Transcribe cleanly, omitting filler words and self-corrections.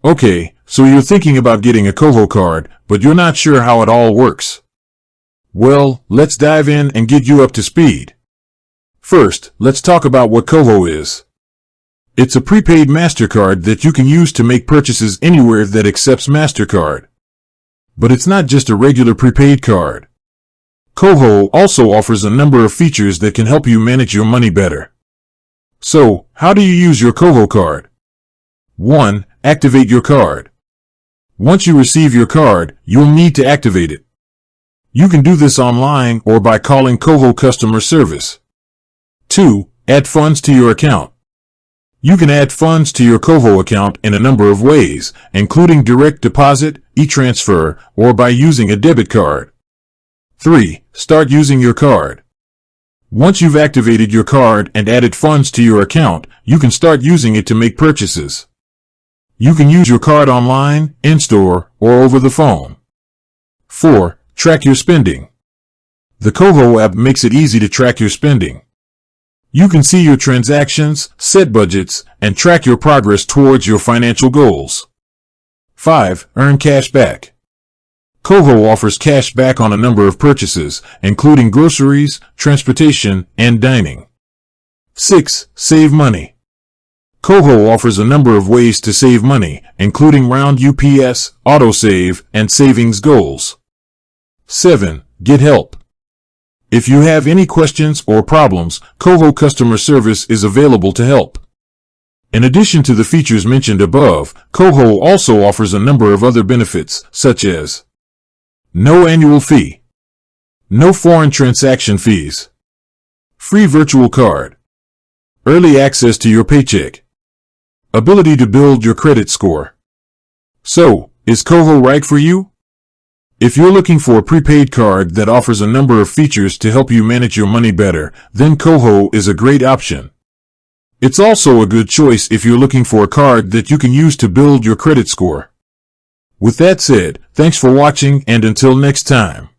Okay, so you're thinking about getting a Koho card, but you're not sure how it all works. Well, let's dive in and get you up to speed. First, let's talk about what Koho is. It's a prepaid MasterCard that you can use to make purchases anywhere that accepts MasterCard. But it's not just a regular prepaid card. Koho also offers a number of features that can help you manage your money better. So, how do you use your Koho card? 1. Activate your card. Once you receive your card, you'll need to activate it. You can do this online or by calling Koho customer service. 2. Add funds to your account. You can add funds to your Koho account in a number of ways, including direct deposit, e-transfer, or by using a debit card. 3. Start using your card. Once you've activated your card and added funds to your account, you can start using it to make purchases. You can use your card online, in-store, or over the phone. 4. Track your spending. The Koho app makes it easy to track your spending. You can see your transactions, set budgets, and track your progress towards your financial goals. 5. Earn cash back. Koho offers cash back on a number of purchases, including groceries, transportation, and dining. 6. Save money. Koho offers a number of ways to save money, including roundups, autosave, and savings goals. 7. Get help. If you have any questions or problems, Koho customer service is available to help. In addition to the features mentioned above, Koho also offers a number of other benefits, such as no annual fee, no foreign transaction fees, free virtual card, early access to your paycheck, ability to build your credit score. So, is Koho right for you? If you're looking for a prepaid card that offers a number of features to help you manage your money better, then Koho is a great option. It's also a good choice if you're looking for a card that you can use to build your credit score. With that said, thanks for watching and until next time.